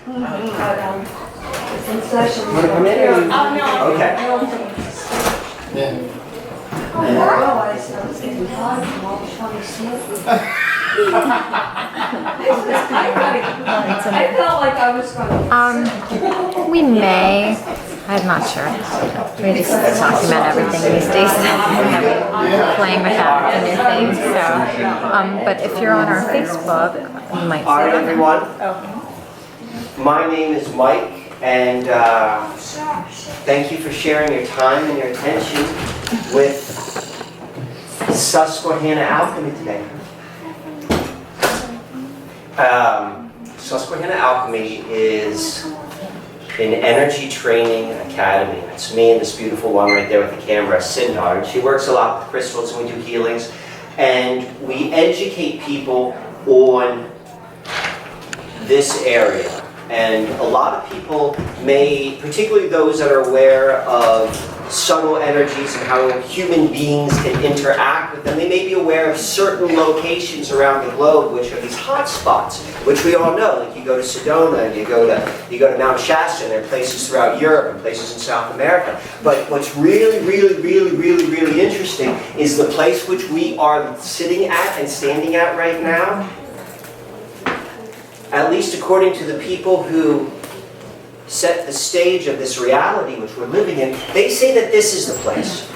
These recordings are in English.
Want to come in? Okay. I felt like I was going to. We may. I'm not sure. We just document everything these days. Playing with that and new things. So, but if you're on our Facebook, you might see All right, it. everyone. Okay. My name is Mike, and thank you for sharing your time and your attention with Susquehanna Alchemy today. Susquehanna Alchemy is an energy training academy. It's me and this beautiful one right there with the camera, Sindar. And she works a lot with crystals, and we do healings. And we educate people on this area. And a lot of people may, particularly those that are aware of subtle energies and how human beings can interact with them, they may be aware of certain locations around the globe which are these hot spots, which we all know. Like you go to Sedona, and you go to Mount Shasta, and there are places throughout Europe and places in South America. But what's really interesting is the place which we are sitting at and standing at right now. At least according to the people who set the stage of this reality which we're living in, they say that this is the place.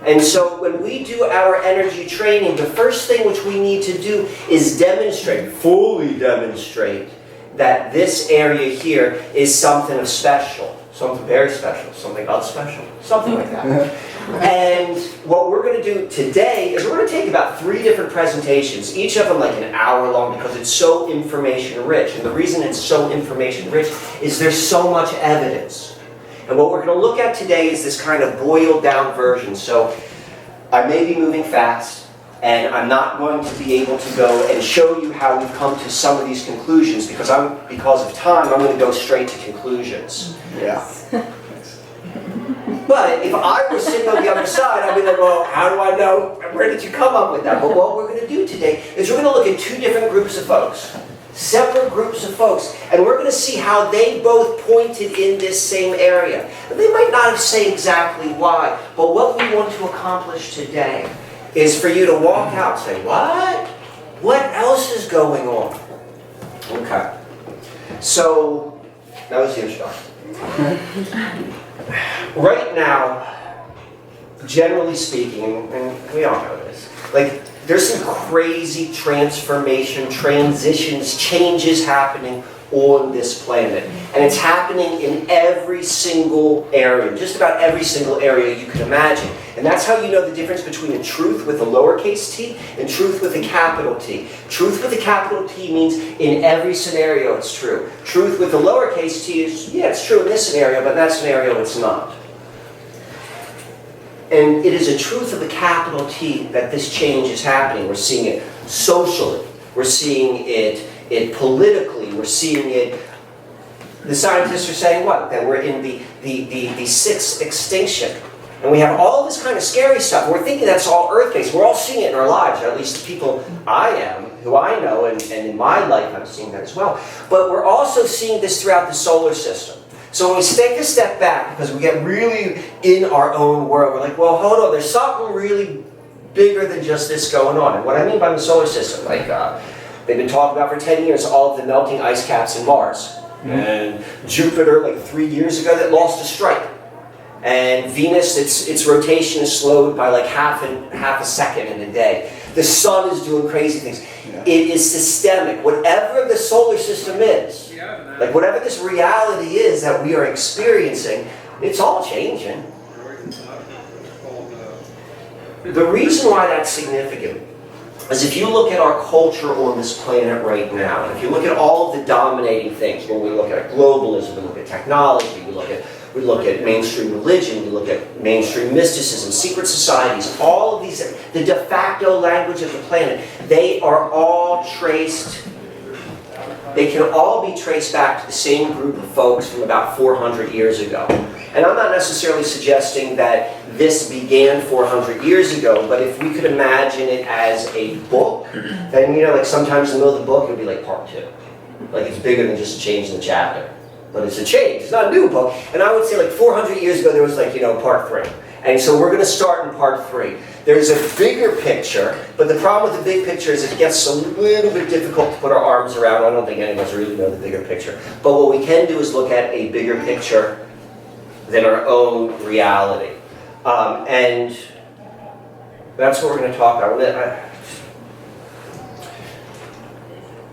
And so when we do our energy training, the first thing which we need to do is demonstrate, fully demonstrate, that this area here is something of special, something very special, something unspecial, something like that. And what we're going to do today is we're going to take about 3 different presentations, each of them like an hour long, because it's so information rich. And the reason it's so information rich is there's so much evidence. And what we're going to look at today is this kind of boiled down version. So I may be moving fast, and I'm not going to be able to go and show you how we've come to some of these conclusions, because of time, I'm going to go straight to conclusions. Yeah. But if I were sitting on the other side, I'd be like, well, how do I know? Where did you come up with that? But what we're going to do today is we're going to look at 2 different groups of folks, separate groups of folks, and we're going to see how they both pointed in this same area. They might not say exactly why, but what we want to accomplish today is for you to walk out and say, what? What else is going on? Okay. So, that was your start. Right now, generally speaking, and we all know this, like there's some crazy transformation, transitions, changes happening on this planet. And it's happening in every single area, just about every single area you can imagine. And that's how you know the difference between a truth with a lowercase t and truth with a capital T. Truth with a capital T means in every scenario it's true. Truth with a lowercase t is, yeah, it's true in this scenario, but in that scenario it's not. And it is a truth of a capital T that this change is happening. We're seeing it socially. We're seeing it politically. We're seeing it. The scientists are saying what? That we're in the 6th extinction. And we have all this kind of scary stuff. We're thinking that's all Earth-based. We're all seeing it in our lives, or at least the people I am, who I know, and in my life I'm seeing that as well. But we're also seeing this throughout the solar system. So when we take a step back, because we get really in our own world, we're like, well, hold on, there's something really bigger than just this going on. And what I mean by the solar system, like they've been talking about for 10 years, all of the melting ice caps in Mars. And Jupiter, like 3 years ago, that lost a stripe. And Venus, its rotation is slowed by like half a second in a day. The sun is doing crazy things. Yeah. It is systemic. Whatever the solar system is, like whatever this reality is that we are experiencing, it's all changing. The reason why that's significant is if you look at our culture on this planet right now, and if you look at all of the dominating things, when we look at globalism, we look at technology, we look at mainstream religion, we look at mainstream mysticism, secret societies, all of these, the de facto language of the planet, they are all traced, they can all be traced back to the same group of folks from about 400 years ago. And I'm not necessarily suggesting that this began 400 years ago, but if we could imagine it as a book, then, you know, like sometimes in the middle of the book, it would be like part 2. Like it's bigger than just a change in the chapter. But it's a change, it's not a new book. And I would say like 400 years ago there was like, part 3. And so we're going to start in part 3. There's a bigger picture, but the problem with the big picture is it gets a little bit difficult to put our arms around. I don't think any of us really know the bigger picture. But what we can do is look at a bigger picture than our own reality. And that's what we're going to talk about.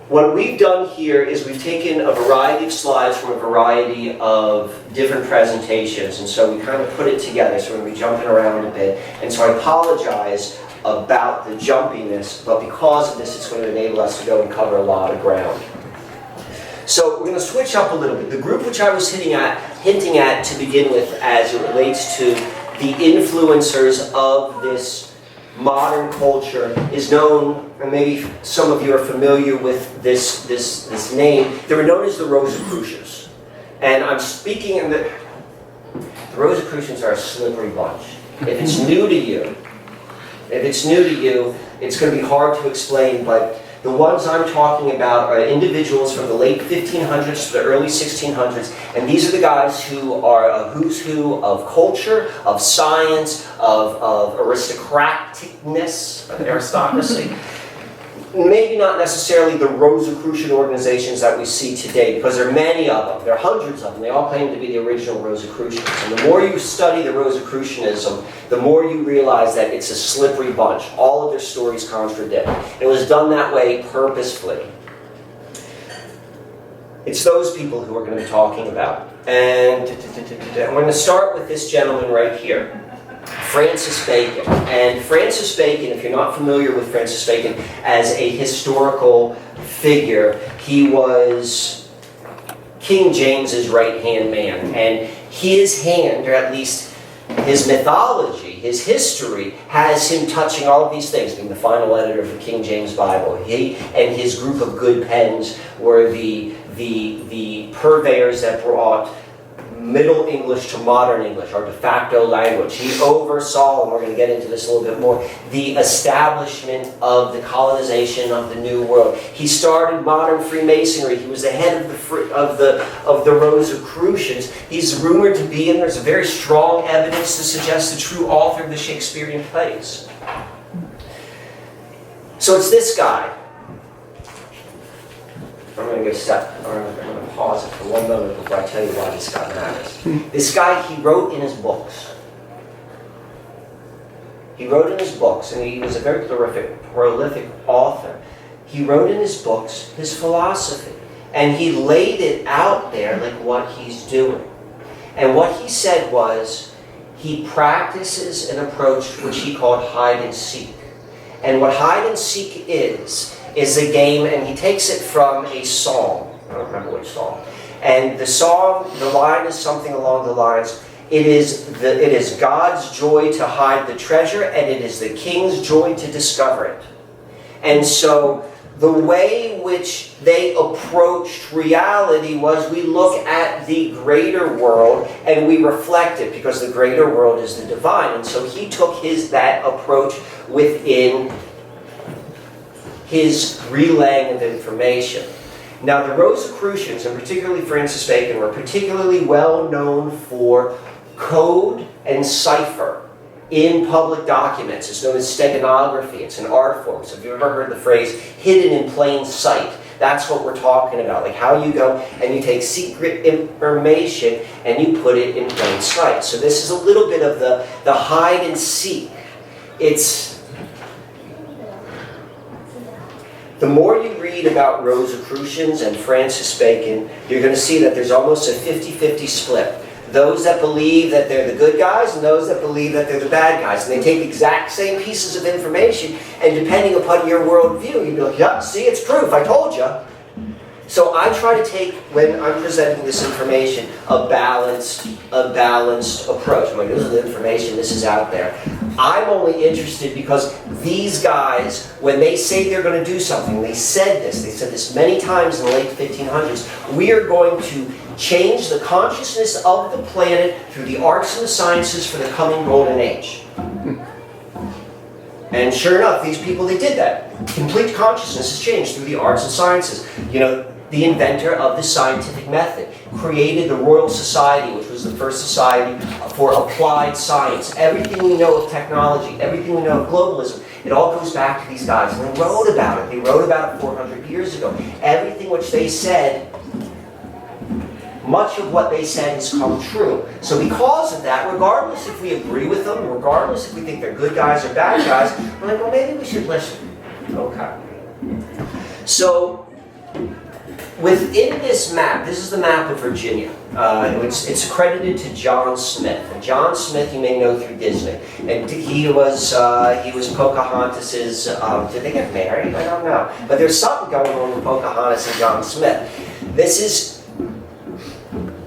What we've done here is we've taken a variety of slides from a variety of different presentations, and so we kind of put it together, so we're going to be jumping around a bit. And so I apologize about the jumpiness, but because of this, it's going to enable us to go and cover a lot of ground. So we're going to switch up a little bit. The group which I was hinting at to begin with as it relates to the influencers of this modern culture is known, and maybe some of you are familiar with this name. They were known as the Rosicrucians. And I'm speaking in the Rosicrucians are a slippery bunch. If it's new to you, it's going to be hard to explain, but the ones I'm talking about are individuals from the late 1500s to the early 1600s, and these are the guys who are a who's who of culture, of science, of aristocraticness, of aristocracy. Maybe not necessarily the Rosicrucian organizations that we see today, because there are many of them. There are hundreds of them. They all claim to be the original Rosicrucians. And the more you study the Rosicrucianism, the more you realize that it's a slippery bunch. All of their stories contradict. It was done that way purposefully. It's those people who we're going to be talking about. And we're going to start with this gentleman right here. Francis Bacon. And Francis Bacon, if you're not familiar with Francis Bacon as a historical figure, he was King James's right-hand man. And his hand, or at least his mythology, his history, has him touching all of these things, being the final editor of the King James Bible. He and his group of good pens were the purveyors that brought Middle English to modern English, our de facto language. He oversaw, and we're going to get into this a little bit more, the establishment of the colonization of the New World. He started modern Freemasonry. He was the head of the Rosicrucians. He's rumored to be, and there's a very strong evidence to suggest the true author of the Shakespearean plays. So it's this guy. I'm going to pause it for one moment before I tell you why this guy matters. This guy, he wrote in his books. He wrote in his books, and he was a very prolific author. He wrote in his books his philosophy, and he laid it out there like what he's doing. And what he said was, he practices an approach which he called hide and seek. And what hide and seek is a game, and he takes it from a psalm. I don't remember which psalm. And the psalm, the line is something along the lines, it is God's joy to hide the treasure, and it is the king's joy to discover it. And so the way which they approached reality was we look at the greater world and we reflect it, because the greater world is the divine. And so he took that approach within his relaying of information. Now, the Rosicrucians, and particularly Francis Bacon, were particularly well known for code and cipher in public documents. It's known as steganography. It's an art form. So if you've ever heard the phrase hidden in plain sight, that's what we're talking about. Like how you go and you take secret information and you put it in plain sight. So this is a little bit of the hide and seek. The more you read about Rosicrucians and Francis Bacon, you're going to see that there's almost a 50-50 split. Those that believe that they're the good guys and those that believe that they're the bad guys. And they take the exact same pieces of information, and depending upon your worldview, you'd be like, yeah, see, it's proof, I told you. So I try to take, when I'm presenting this information, a balanced approach. I'm like, this is the information, this is out there. I'm only interested because these guys, when they say they're going to do something, they said this many times in the late 1500s, we are going to change the consciousness of the planet through the arts and the sciences for the coming golden age. And sure enough, these people, they did that. Complete consciousness is changed through the arts and sciences. You know, the inventor of the scientific method, created the Royal Society, which was the first society for applied science. Everything we know of technology, everything we know of globalism, it all goes back to these guys. And they wrote about it. They wrote about it 400 years ago. Everything which they said, much of what they said has come true. So because of that, regardless if we agree with them, regardless if we think they're good guys or bad guys, we're like, well, maybe we should listen. Okay. So within this map, this is the map of Virginia. It's accredited to John Smith. And John Smith, you may know through Disney. And he was Pocahontas's, did they get married? I don't know. But there's something going on with Pocahontas and John Smith. This is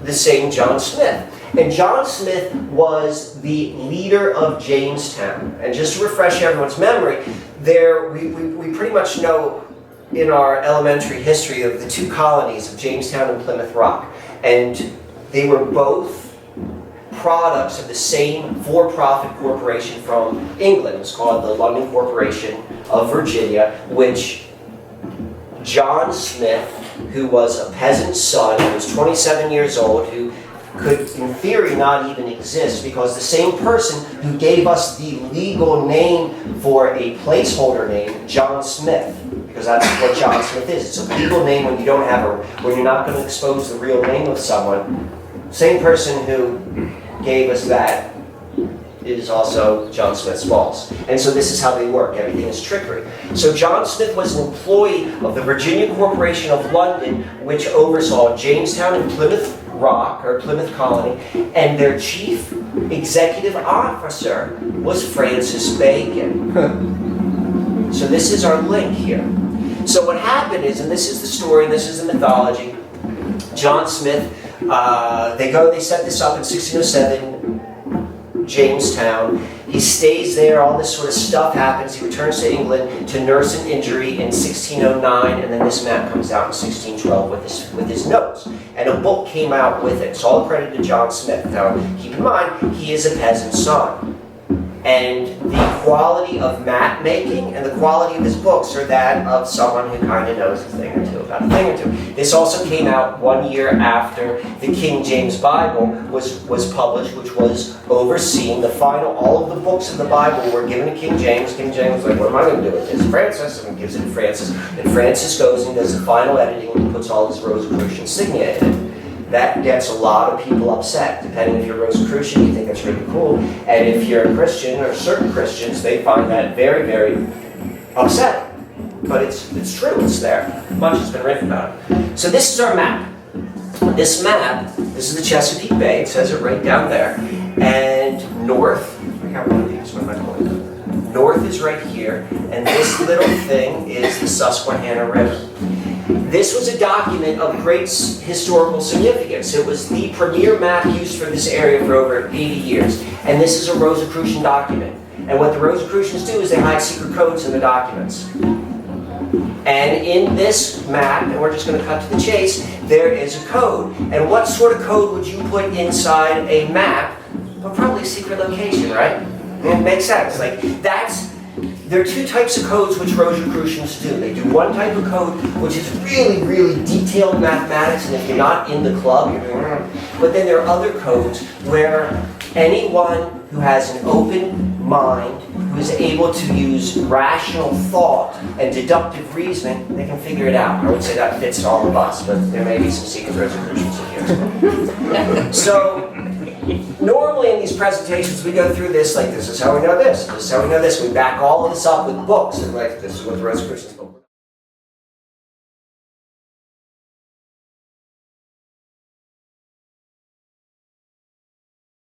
the same John Smith. And John Smith was the leader of Jamestown. And just to refresh everyone's memory, we pretty much know in our elementary history of the two colonies of Jamestown and Plymouth Rock. And they were both products of the same for-profit corporation from England. It was called the London Corporation of Virginia, which John Smith, who was a peasant's son, who was 27 years old, who could, in theory, not even exist, because the same person who gave us the legal name for a placeholder name, John Smith, because that's what John Smith is. It's a legal name when you don't have when you're not going to expose the real name of someone. Same person who gave us that is also John Smith's boss. And so this is how they work. Everything is trickery. So John Smith was an employee of the Virginia Corporation of London, which oversaw Jamestown and Plymouth Rock, or Plymouth Colony, and their chief executive officer was Francis Bacon. So this is our link here. So what happened is, and this is the story, and this is the mythology, John Smith, they set this up in 1607, Jamestown. He stays there, all this sort of stuff happens. He returns to England to nurse an injury in 1609, and then this map comes out in 1612 with his notes. And a book came out with it. It's all credited to John Smith. Now, keep in mind, he is a peasant's son. And the quality of map making and the quality of his books are that of someone who kind of knows a thing or two about a thing or two. This also came out 1 year after the King James Bible was published, which was overseen. All of the books of the Bible were given to King James. King James was like, what am I going to do with this? Francis, and gives it to Francis. And Francis goes and does the final editing and puts all his Rosicrucian insignia in it. That gets a lot of people upset. Depending if you're Rosicrucian, you think that's really cool. And if you're a Christian, or certain Christians, they find that very, very upsetting. But it's true, it's there. Much has been written about it. So this is our map. This map, this is the Chesapeake Bay, it says it right down there. And north, I got one of these, what am I calling it? North is right here, and this little thing is the Susquehanna River. This was a document of great historical significance. It was the premier map used for this area for over 80 years. And this is a Rosicrucian document. And what the Rosicrucians do is they hide secret codes in the documents. And in this map, and we're just going to cut to the chase, there is a code. And what sort of code would you put inside a map? Well, probably a secret location, right? It makes sense. There are two types of codes which Rosicrucians do. They do one type of code which is really, really detailed mathematics, and if you're not in the club, you're doing But then there are other codes where anyone who has an open mind, who is able to use rational thought and deductive reasoning, they can figure it out. I would say that fits all of us, but there may be some secret Rosicrucians in here as well. So, normally in these presentations, we go through this like, this is how we know this, this is how we know this. We back all of this up with books, and like, this is what the Rosicrucians book